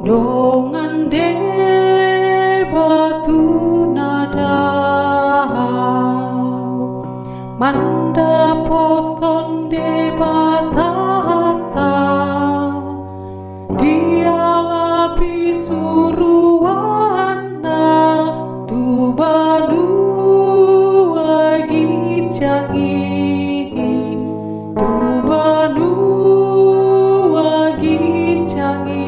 dongan de batu nada manda poton de batata diala bisuruana tu banu agi cangi tu banu agi cangi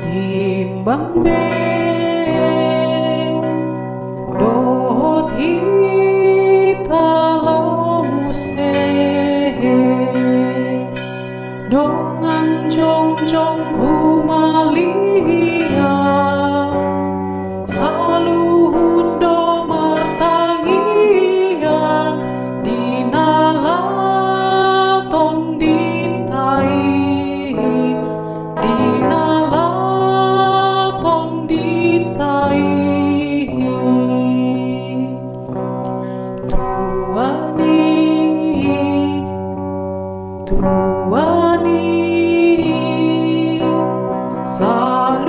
timbang be dohot hita lamuse dongan jong humalia saluhun do martangia dinala ton ditai dinala ton ditai tuani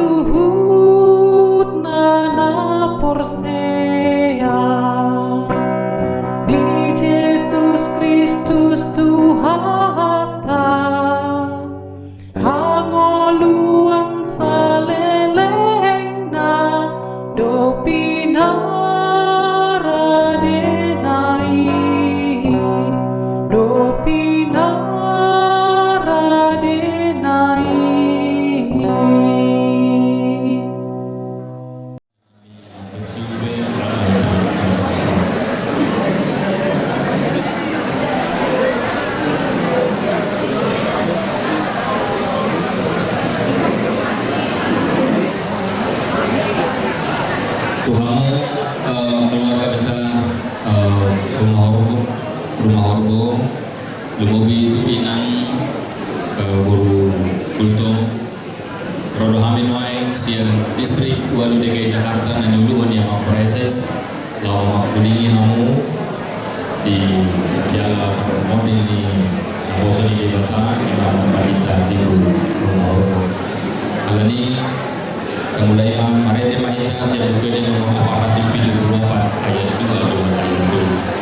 saluhut nana porsea di Yesus Kristus Tuhata hangoluan salelengna dopinara denai dopinara denai. Tuhan keluarga besar rumah Orbo Lumobi Tupinang Buru Kulto Rodo Haminwai Sian Distrik Walu DKI Jakarta dan Yuluan yang memproses lawan kuningi hamu di Siala Modi di Naboso di Bata Kemang Balita Tiru rumah Orbo alani kemudian Maria Mahina yang berbeda dengan aparatus video 24 ayat 2 ayat 2.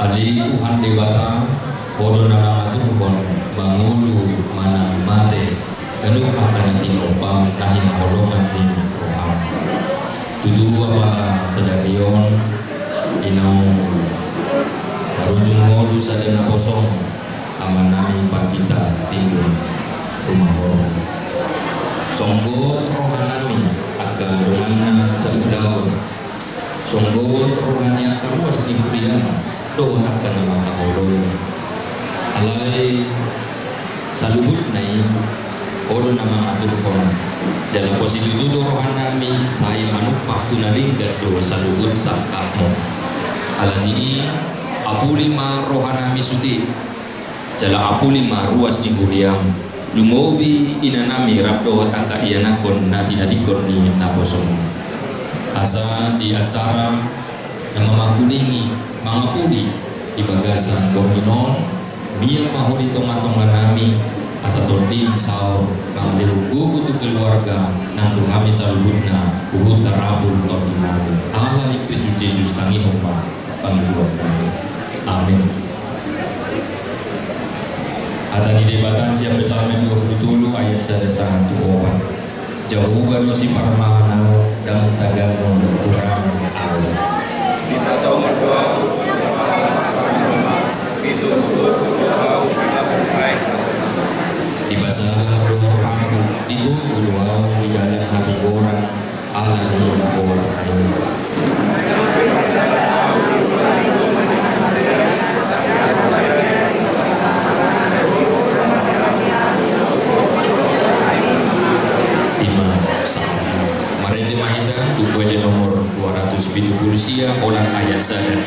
Ali Tuhan Dewata Podo Nana Tuhan Bangulu Mana Mate Kanu akan ditinopang Kahina Holongan di Roham Tutu apa sedarion inau Arujung modus adana kosong amanai partita tinggal rumah orang songgo rohanami akan rumahna sedaun songgo rohani akan luas simprian doa akan nama kahorong alai saluhut nai kodo nama atur kon jalan posisi itu rohanami saya manuk waktu naling do saluhut sakapmo alani apu lima rohanami sudi jala apu lima ruas di huriam lumobi inanami rabdohot angka ianakon nati nadikon ni naposong asa di acara nama makuningi mangapuli di bagasan borminon mia mahori tomatongan nami asa tondim saur mangaliru gugutu keluarga nanggung kami salubutna uhut tarabul tofinami Allah ni Kristus Yesus tangi umpa panggiluan kami amin. Atani debatan siap bersama 27 ayat 1 opat jauh baru si parmahana dan tagamu kurang Allah kita tahu berdoa itu berdoa bila berbaik di bahasa orang di berdoa di dalam hati orang Allah di orang nomor 270 sia orang ayat sadar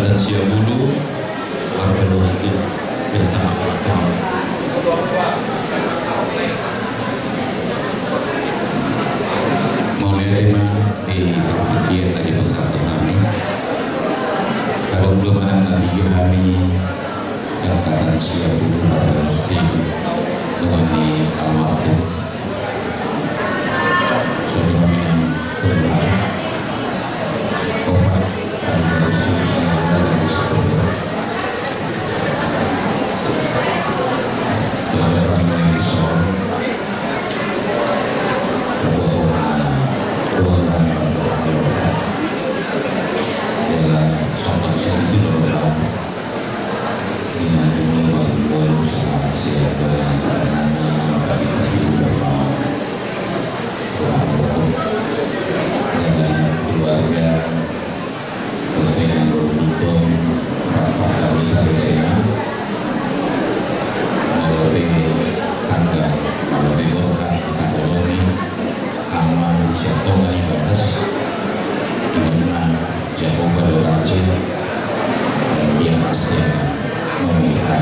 dan siap dulu Marvelous itu bersama Tuhan. Mau terima di pikir tadi pesan Tuhan. Kalau belum ada Nabi Yohani yang kata siap dulu Marvelous Tuhan di almarhum. Sudah kami berdoa obat dari Kristus yang ada di situ. Tuhan kami yang disol. Tuhan kami berdoa. Dalam satu sisi berdoa dengan dunia baru sama siapa yang karenanya maka kita hidup bersama. Tuhan dengan keluarga dengan beruntung berapa kali harusnya melalui tangga melalui golongan kita koloni aman jatuh yang batas dimana jatuh pada raja dan dia pasti akan memihak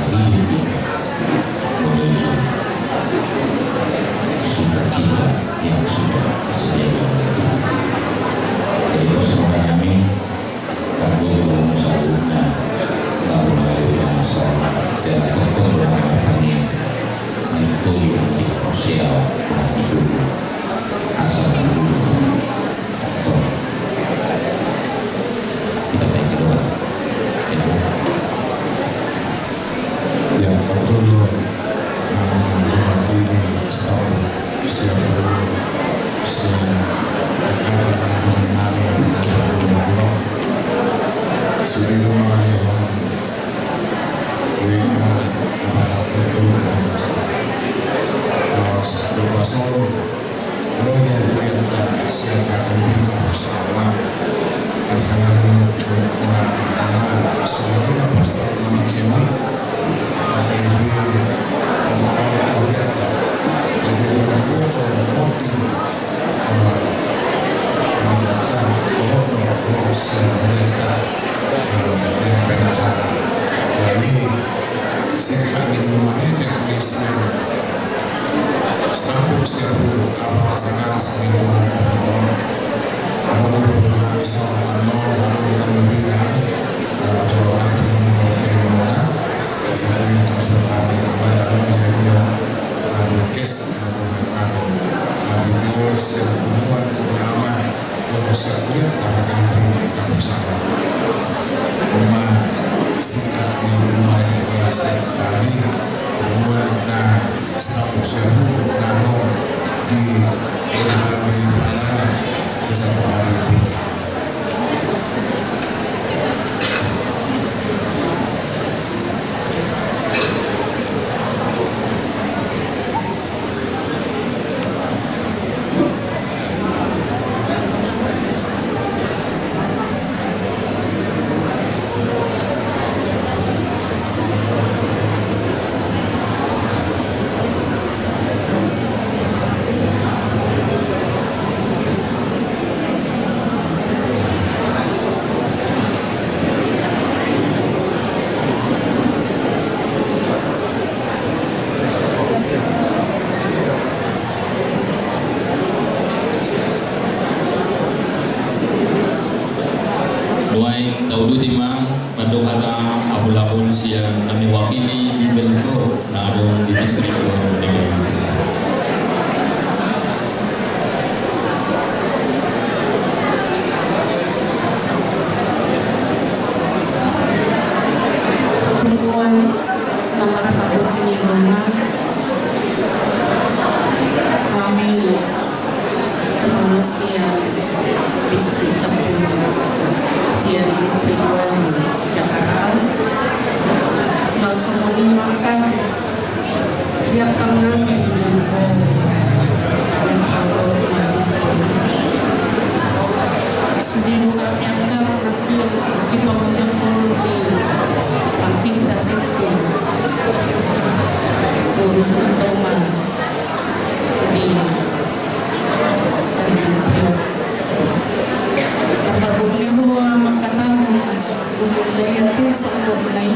itu sungguh lain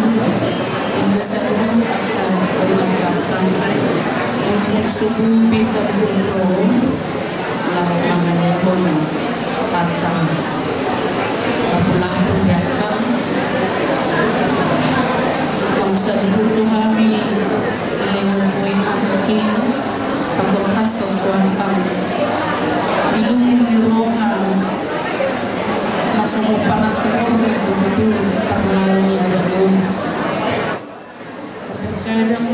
yang keseluruhan akan berlengkapkan untuk subuh bisa berdoa lalu mengalemon tata pulang berdiakan kamu sebut kami lewat kue anaki pagorkas songkuangkang dilungin di rohan masuk panak teror begitu perlawannya ada pun kadang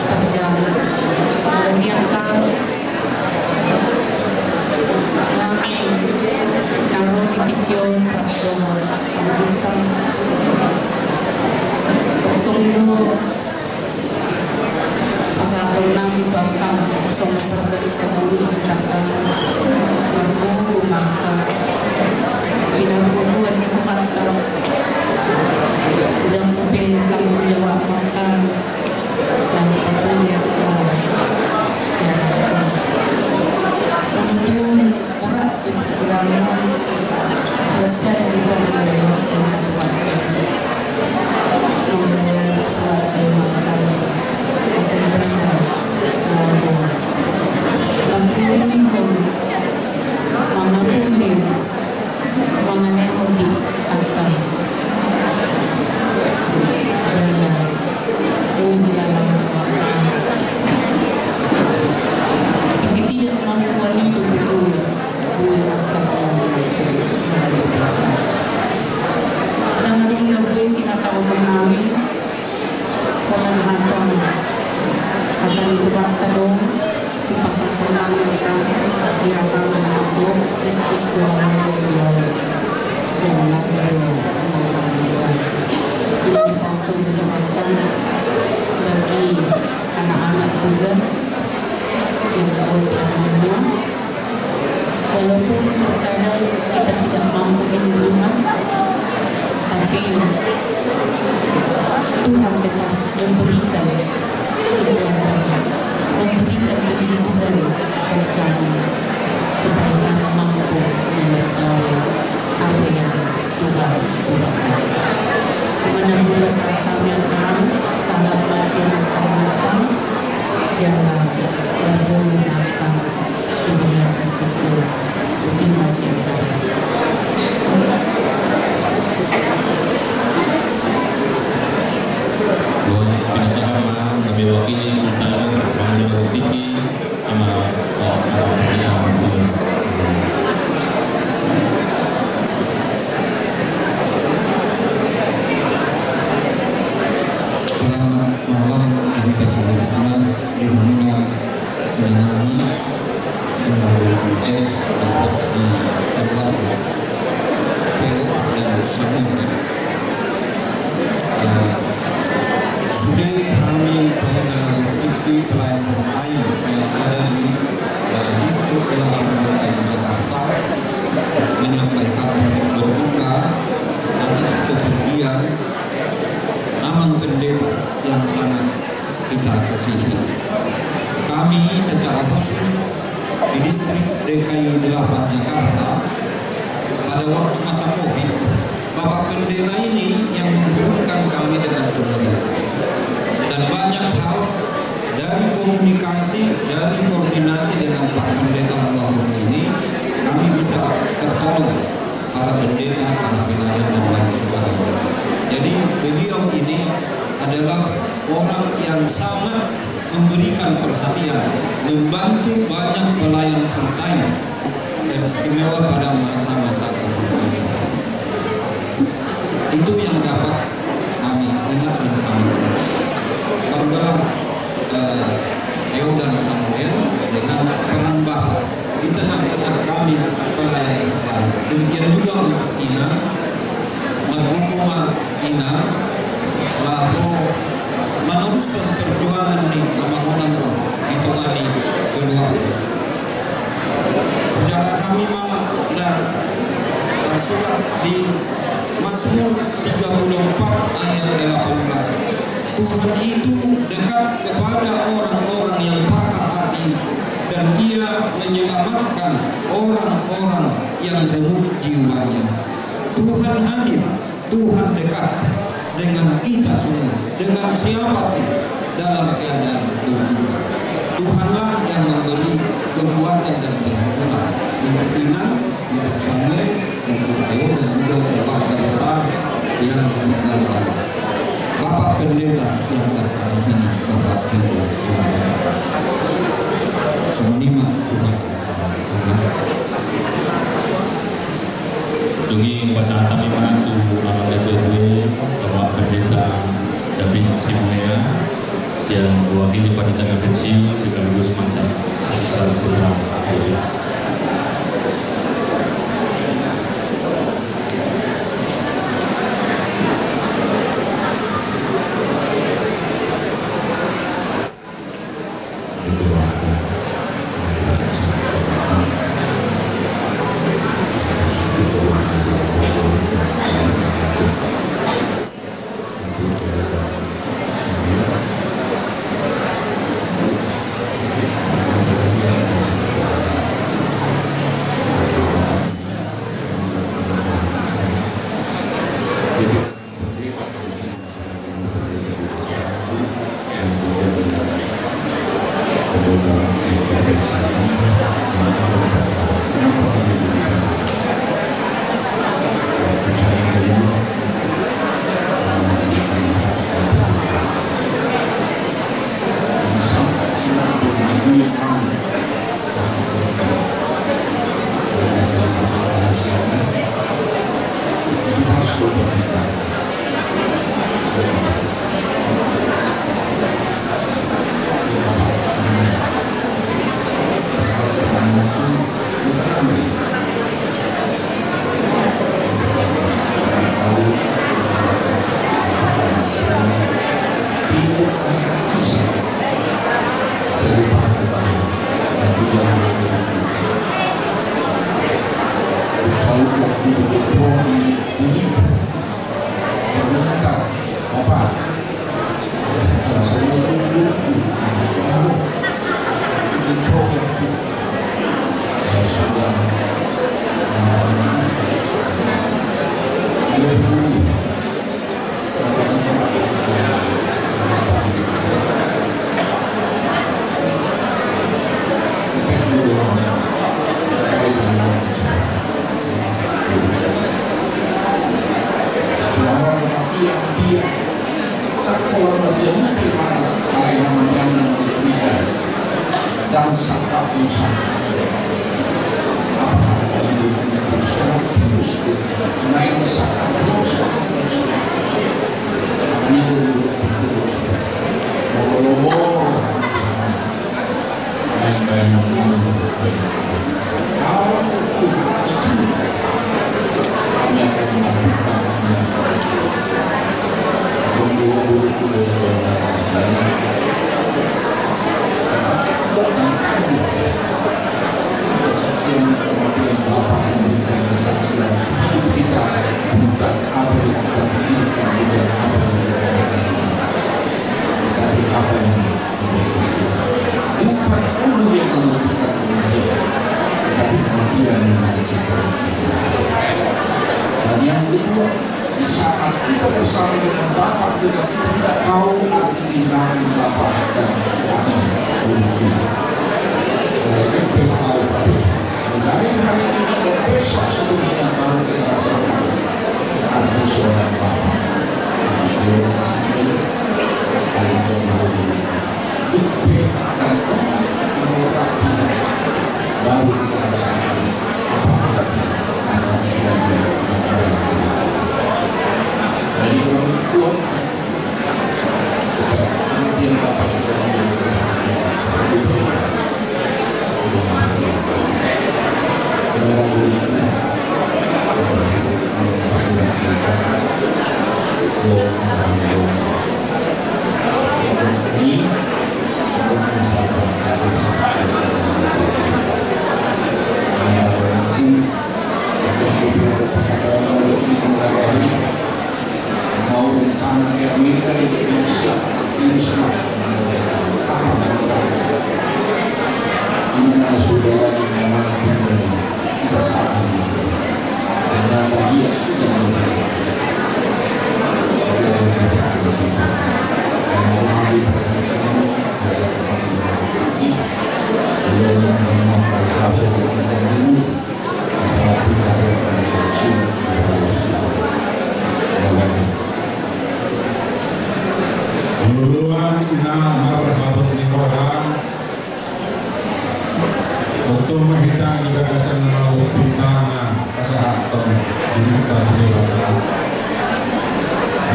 terjadi bagi angka kami naruh di tikion prakdomor panggitan tunggu pasal tenang itu akan kosong dari dahulu dikatakan berguru maka pinarguguan itu kantor udah mobil tanggung jawab makan yang perlu diakan menunjukkan orang di perjalanan selesai dari pengalaman dengan bagi anak-anak juga yang berumur walaupun terkadang kita tidak mampu menerima, tapi Tuhan tetap memberikan kekuatan, memberikan kehidupan bagi kami supaya kami mampu menyertai apa yang Tuhan berikan. Menemui saat kami akan salam masih akan datang, jangan berguna di dunia seperti di masyarakat. Buat pinasama kami wakili utara Panglima Tinggi sama para pemerintah Selamat malam kita semuanya di mana menangani melalui dapat di tempat dan semuanya sudah kami pengenalan tinggi pelayanan air yang ada di distrik Belahan DKI Jakarta menyampaikan berduka atas kepergian Amang Pendeta yang sangat kita kasihi. Kami secara khusus di distrik DKI 8 Jakarta pada waktu masa Covid, Bapak Pendeta ini yang menghubungkan kami dengan pemerintah. Dan banyak hal dari komunikasi, dari koordinasi dengan Pak Pendeta Almarhum ini, kami bisa tertolong para pendeta, para pelayan dan lain sebagainya. Jadi beliau ini adalah orang yang sangat memberikan perhatian, membantu banyak pelayan full-time dan istimewa pada masa-masa COVID. Itu yang dapat kami ingat dan kami kenal. Banggalah Leo dan Samuel dengan peran Bapak di tengah-tengah kami pelayan. Demikian juga untuk Ina, Magukuma Ina, lalu meneruskan perjuangan di pembangunan itu tadi kedua. Ujar kami dan tersurat di Mazmur 34 ayat 18. Tuhan itu dekat kepada orang-orang yang patah hati dan Ia menyelamatkan orang-orang yang remuk jiwanya. Tuhan hadir, Tuhan dekat dengan kita semua, dengan siapapun dalam keadaan berduka. Tuhanlah yang memberi kekuatan dan pertolongan untuk Ina, untuk Samuel, untuk Theo dan juga keluarga besar yang ditinggalkan. Bapak Pendeta yang terkasih ini, Bapak Tito, Sonima, Dungi pasangan kami menantu Bapak Datuk Bapak Pendeta David Simulya yang mewakili panitia pensi sekaligus mantan sekretaris jenderal. Saudara dimanapun kita saat ini, ternyata dia sudah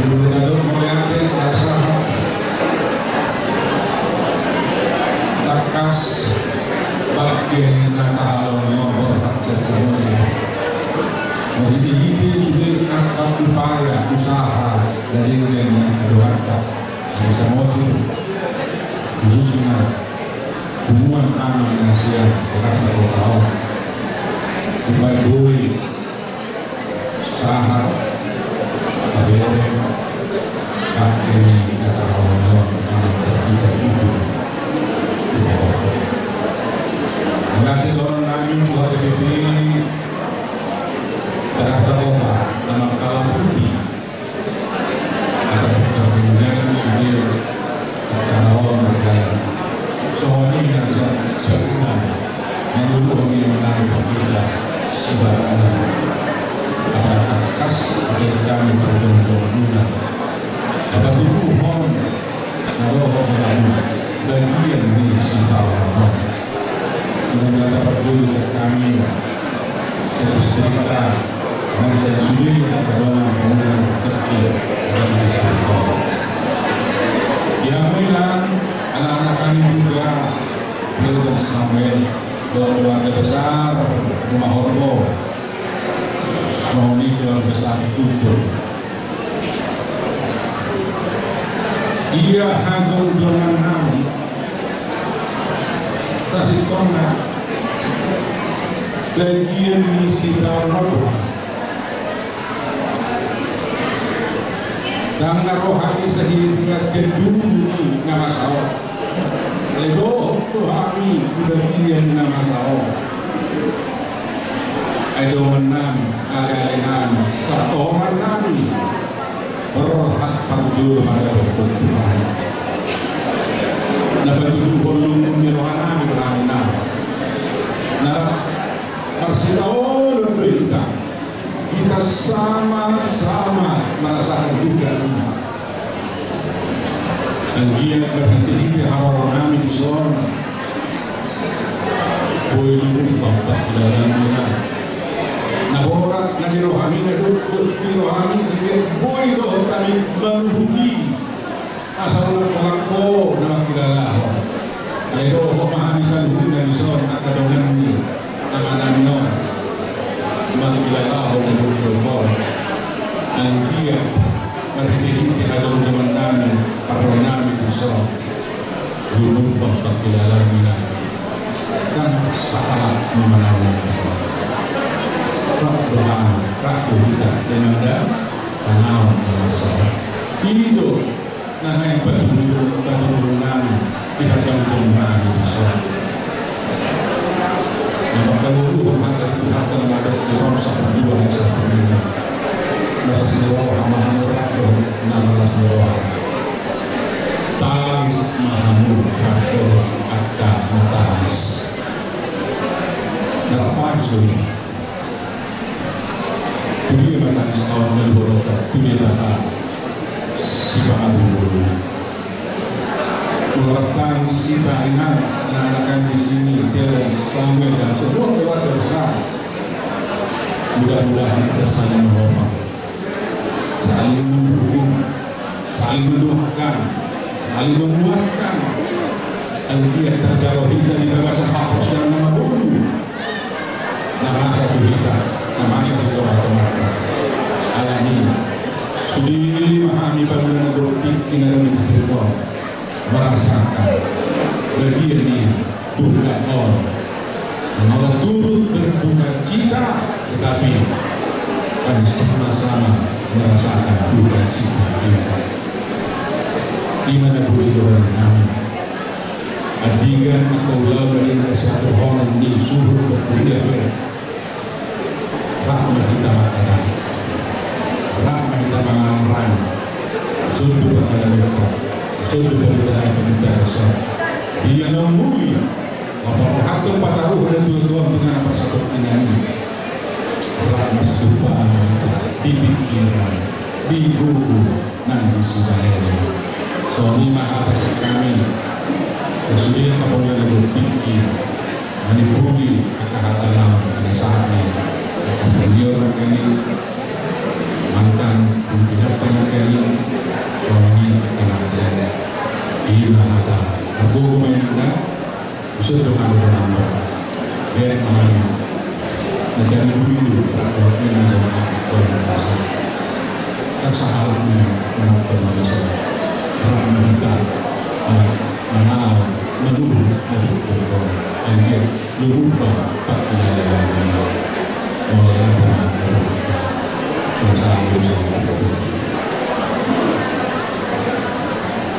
Gubernador Moriante Rasahat takas bagian nakahalo nomor akses semua. Ini sudah nakal upaya usaha dari yang kedua bisa motor khususnya hubungan anak Asia Jakarta Kota supaya doi sahat akhirnya ini kata Allah kita itu nanti orang nabi buat ini Jakarta Kota nama kalam putih asal kemudian sudah kata orang berkata soalnya yang sebuah yang dulu yang nabi kita sebarang ada akas dari kami berjongkok lunak ada tubuh hon naroh lalu bagian di Sintawang dengan dapat dulu kami cerita dan sudah dalam pembangunan terkini dan masyarakat yang bilang anak-anak kami juga Hilda Samuel keluarga besar Rumah Horbo Sony keluarga besar Tutur ia hancur dengan kami kasih tongkat dan ia misi dalam dan rohani sedikit dulu nama sawah ledo rohani sudah dia nama sawah ada menami ada dengan satu menami berhak panjul pada pertumbuhan dapat dulu berlumurnya rohani berani nah persilawan berita kita sama-sama merasakan juga dan dia berhenti di hal kami di sana boleh dulu bapak dalam dia nah orang lagi rohani di rohani boleh doh kami menuruti asal orang ko dalam kilalah ayo memahami saluran dari sana akadonan ini anak-anak minor Alhamdulillah Allah dan dia berdiri di dalam zaman kami para nabi besar dulu bapak kilalah dan salah memenangkan Rak berdoa, rak kita dengan dan pengawan masalah ini do nah yang betul nabi kita jam-jam besar kalau dulu maka itu harta ada di rusak dua yang satu ini mereka sendiri amanah terakhir nama Allah tangis mahamud terakhir ada matahis berapa sudah dunia matahis awal berborota dunia mata si dulu Mengharapkan sita ingat anak-anak di sini Tiada sampai dan semua keluarga besar mudah-mudahan kita saling menghormat saling mendukung saling mendoakan saling menguatkan dan dia terjauh kita di bagasan hapus yang nama dulu nama satu kita nama satu kita alam ini sudah memahami bagaimana berarti tinggal di istiqomah merasakan bagian ini bukan orang menolak turut berduka cita tetapi kami sama-sama merasakan duka cita di mana bersaudara kami adigan atau ulang dari satu orang ini suruh berkuliah rahmat kita makanan rahmat kita mengamalkan sundul pada sudah berita rasa dia yang mulia apa hakim pataruh dan dua-dua dengan apa satu ini rahmat supaya di pikiran di guru nanti sebaya suami maha atas kami sesuai kapolda dan berpikir manipuli akal alam pada saatnya senior kami mantan pimpinan kami sederhana biar mengalami menjadi dulu kalau ini dalam pasal kesalahannya menonton manusia orang mereka mengenal menurut dari orang dan dia berubah pakai oleh masalah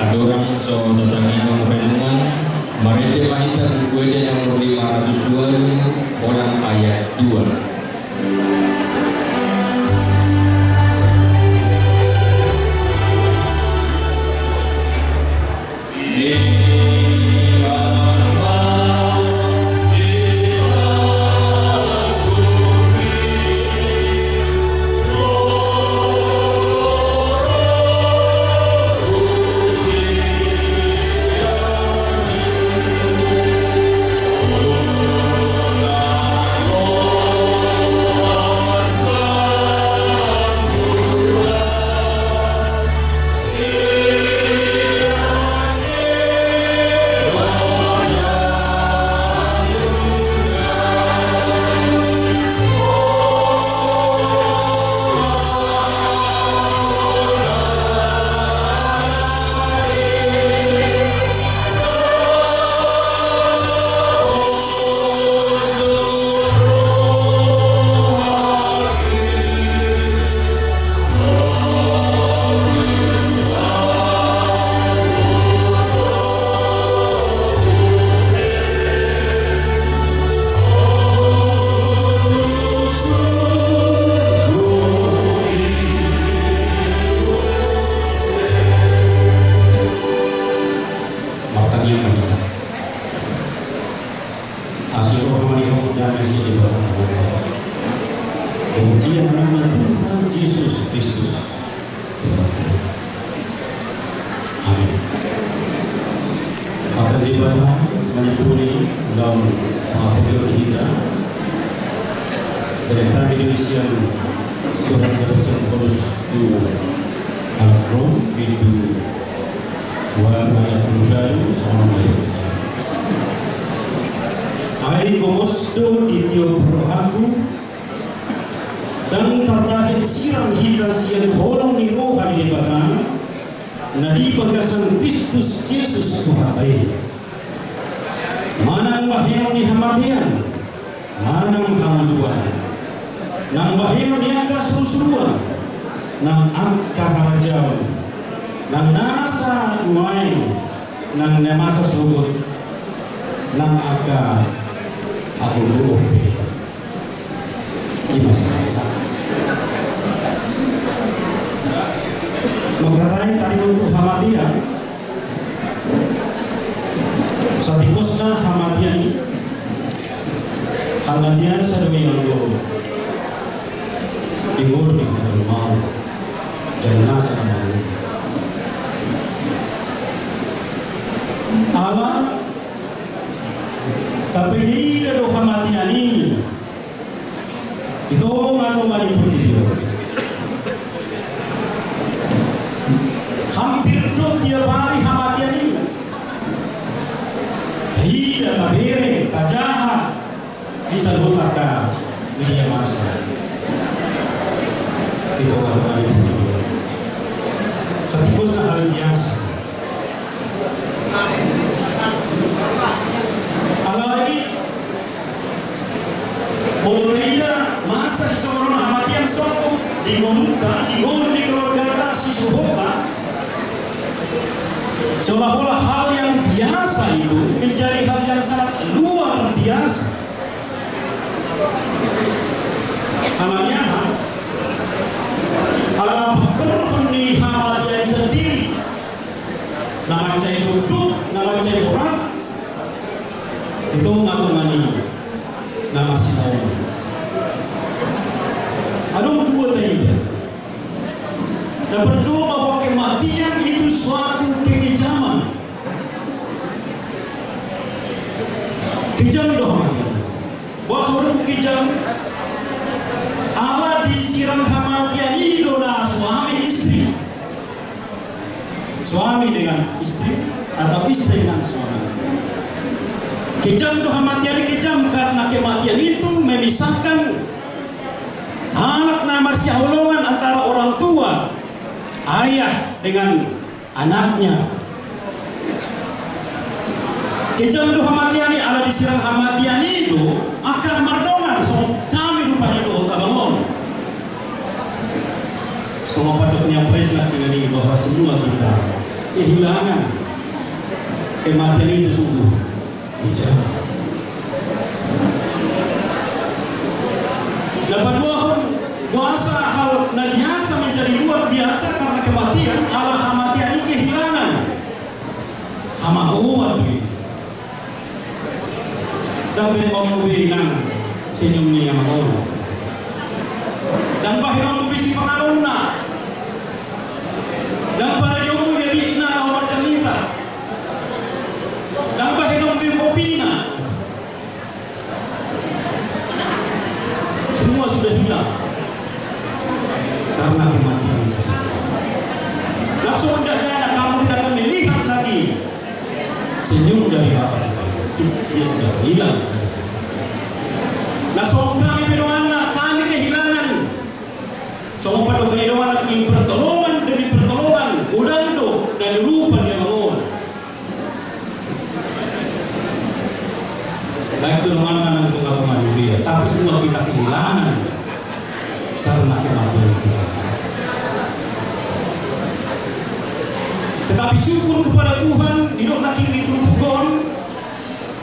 ada orang so tentang yang renungan mari dia mahita gue yang nomor 502 orang ayat 2. Pujian nama Tuhan Yesus Kristus Tuhan kita. Amin. Pada ibadah menyempurni dalam pengakuan kita dari Indonesia surat Rasul Paulus tu Al-Rom itu ayat 3 sampai ayat 9. Ai komosto ditio prohaku dan terakhir sirang kita siang holong ni roha di depan nadi bagasan Kristus Yesus kuhatai manang bahaya ni hamatian manang hamaduan nang bahaya ni angka seru-seruan nang angka harajau nang nasa nuain nang nemasa surut nang angka aku lupa imasalah mengkatai tadi untuk hamatian satikosna hamatian ini halanya sedemi yang dulu ingor di hati mau jangan sama Allah tapi ini ada hamatian ini itu atau mari pergi hampir tiap hari hamatian ini tidak tabere tajahat bisa lupakan dunia masa itu atau mari pergi ketika hal biasa alai mulainya masa seorang hamatian satu dimuka di keluarga si suhota seolah-olah hal yang biasa itu menjadi hal yang sangat luar biasa. Namanya alam kerun di hamatian sendiri nama cai duduk, nama cai orang itu ngaku-ngani nama si Naum. Ada dua tadi. Dan percuma bahwa kematian itu suatu kekejaman. Kejam doh kematian. Bahwa suatu kejam. Allah disiram kematian ini adalah suami istri. Suami dengan istri atau istri dengan suami. Kejam doa matian kejam karena kematian itu memisahkan anak namar siaholongan antara orang tua, ayah dengan anaknya. Kejam doa matian ala disirang hamatian itu akan mardongan so kami lupa itu tabangon. Semua patutnya presna tinggali bahwa semua kita kehilangan kematian itu sungguh kejam. Dapat doasa hal biasa menjadi luar biasa karena kematian. Allah kematian ini kehilangan hama umat begitu. Dan berengong binang senyum ni yang mau. Dan bahirang bisi pengaruna. Dan para jomu jadi na orang cerita. Dan bahirang bikopina. Semua sudah hilang karena kematian itu. Langsung mendadak kamu tidak akan melihat lagi senyum dari Bapa. Dia sudah hilang. Langsung kami berdoa, kami kehilangan. So pada berdoa lagi pertolongan demi pertolongan, udando dan rupa dia bangun. Baik turunan untuk agama dia, tapi semua kita kehilangan karena kematian itu. Tetapi syukur kepada Tuhan, hidup lagi ditumpukkan.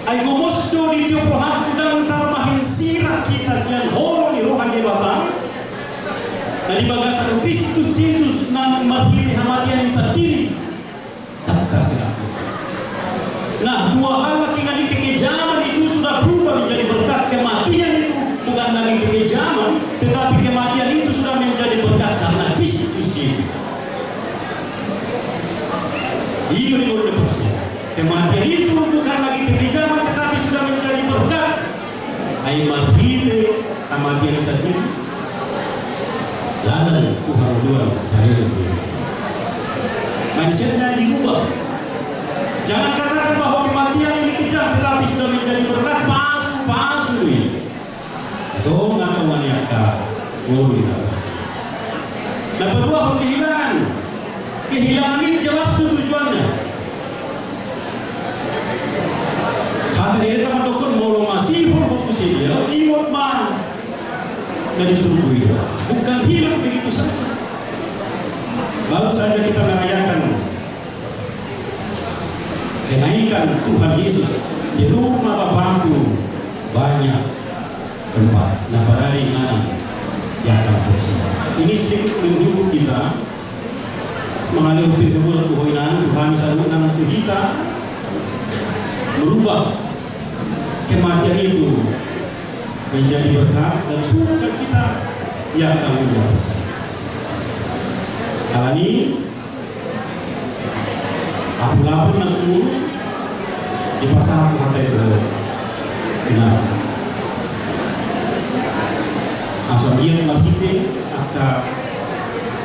Ay gumusto di Diyo prohan kudang tarmahin sirah kita siyan horo ni rohan di batang na di bagasan Kristus Jesus na marhiti hamatian ni sa diri takta sila. Nah, dua hal lagi kekejaman itu sudah berubah menjadi berkat. Kematian itu bukan lagi kekejaman, tetapi kematian itu sudah menjadi berkat karena Kristus Yesus. Iyo ni udah bersih. Kematian itu bukan lagi kekejaman, tetapi sudah menjadi berkat. Ay marhiti hamatian ni sa diri. Dan Tuhan luar saya manusianya diubah. Jangan katakan bahwa kematian ini kejam, tetapi sudah menjadi berkat. Palsu ini. Itu ngakuan nyata. Nah, kedua kehilangan. Kehilangan ini jelas tujuannya. Hati ini teman dokter mau masih fokus dia, iwat man dari suruh hidup. Bukan hidup begitu saja. Baru saja kita merayakan kenaikan Tuhan Yesus di rumah Bapakku banyak tempat. Nah, pada hari mana yang akan bersama. Ini sedikit menghibur kita mengalih kebutuhan Tuhan selalu nanti kita merubah kematian itu menjadi berkat dan sukacita yang akan luar biasa. Hal ini aku masuk di pasar kata itu benar. Asal dia marhiti akan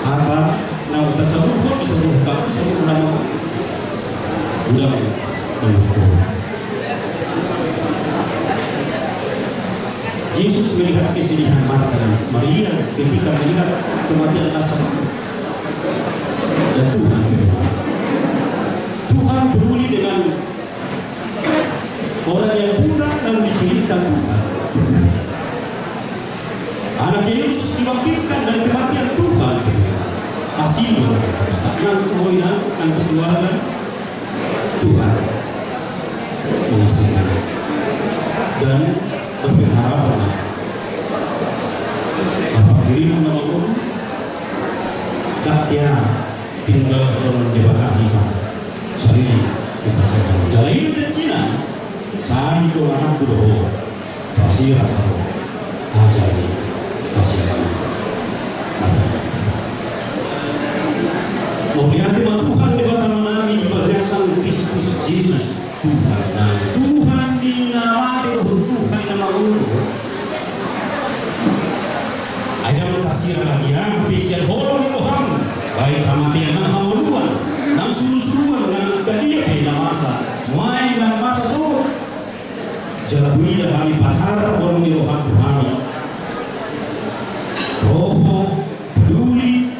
kata nama tersebut pun disebut kamu disebut nama udah Yesus melihat kesedihan Marta dan Maria ketika melihat kematian Lazarus. Dan Tuhan berdoa. Tuhan peduli dengan orang yang buta dan dicirikan Tuhan. Anak Yesus dibangkitkan dari kematian Tuhan. Asing nanti keluarga Tuhan mengasihi dan berharaplah apa kirim nama dakya tinggal orang dewasa kita sehari kita sedang jalan ke Cina saat itu anak kudo pasti rasa ajar ni pasti melihat Tuhan dewasa menangani di bagasan Kristus Yesus Tuhan dinamai Tuhan nama Allah. Ada mutasi lagi yang spesial horo di Tuhan. Baik kematian dan haluan, dan sulusuan dan gadia di masa, mulai dan masa surut. jalabui dah kami panhar orang ni rohan Tuhani. Roho peduli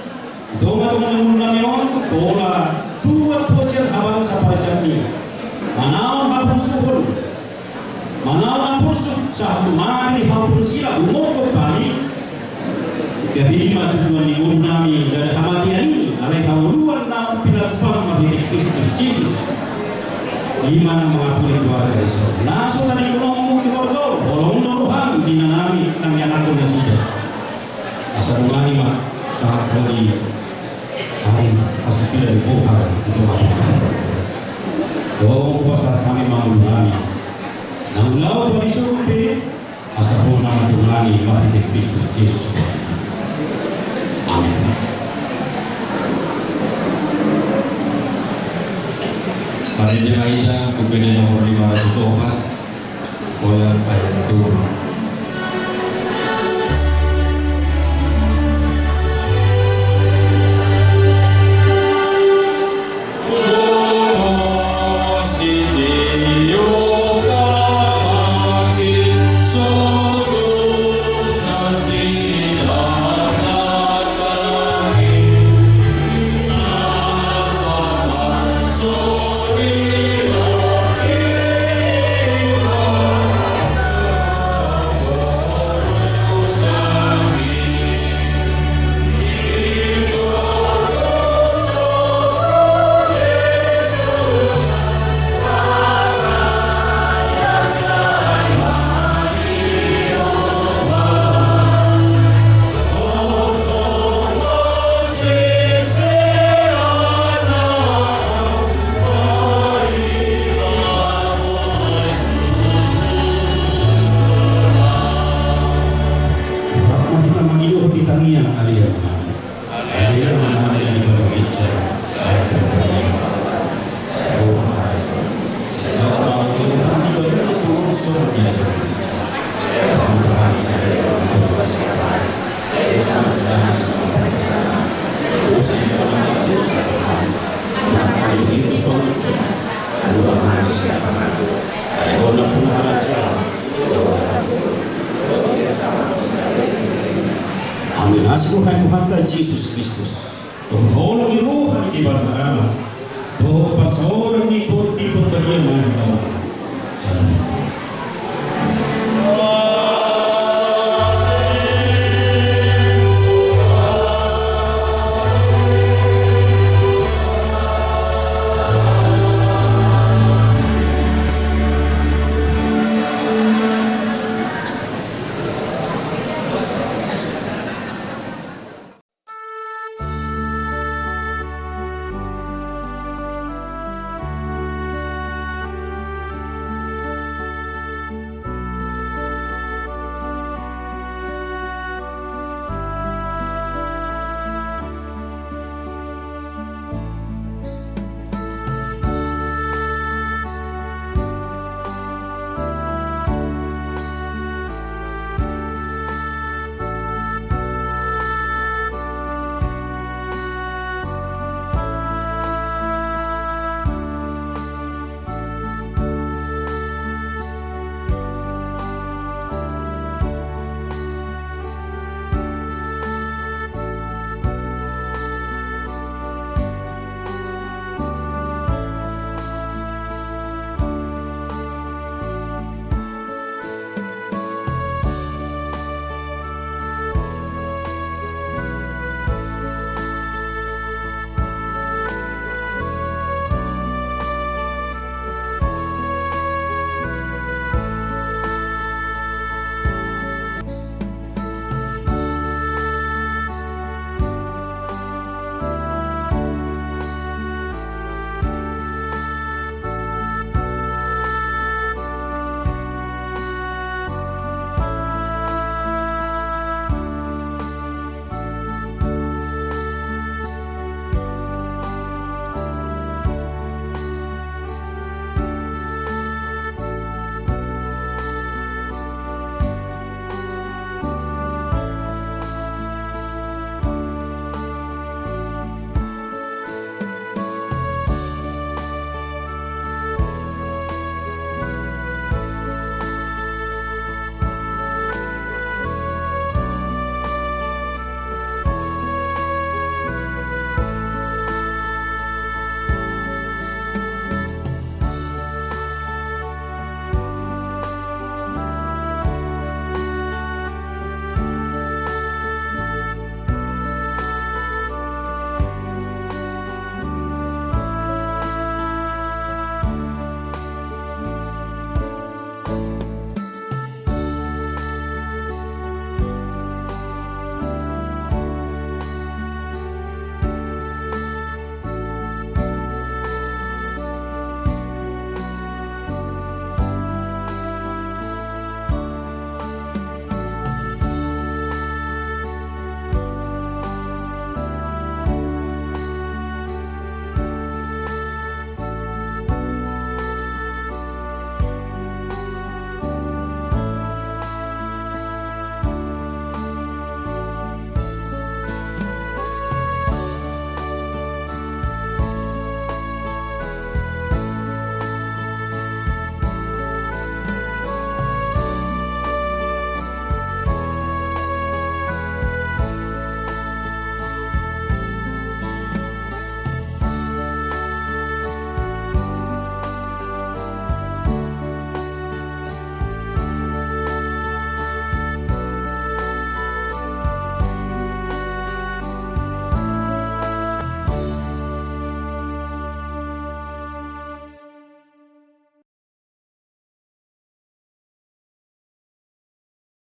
donga-donga yang namion pola tuat hosian hawan sapasian ni. Manaon hapun suhul, manaon hapun satu mari hapun sila umur kembali. Jadi lima tujuan di nami dan hamatian ini alai kamuluan na pinatupang mabiti Kristus Jesus. Lima na mengakui keluarga Israel. Naso tadi kuno keluarga, bolong doruhan di nami nang anak na sida. Asal ngani mak saat kali hari asusila di Bohar itu hari. Doa pasal kami mengulami. Nang ulau dari surga asal nama mengulami mabiti Kristus Jesus. Amin. Pada jemaah kita, kupindah nomor 504, kolam ayat 7. Amin. Asikuhan Tuhan Yesus Kristus. Tolong di roh di batang. Doa pasal orang di berbagian mana.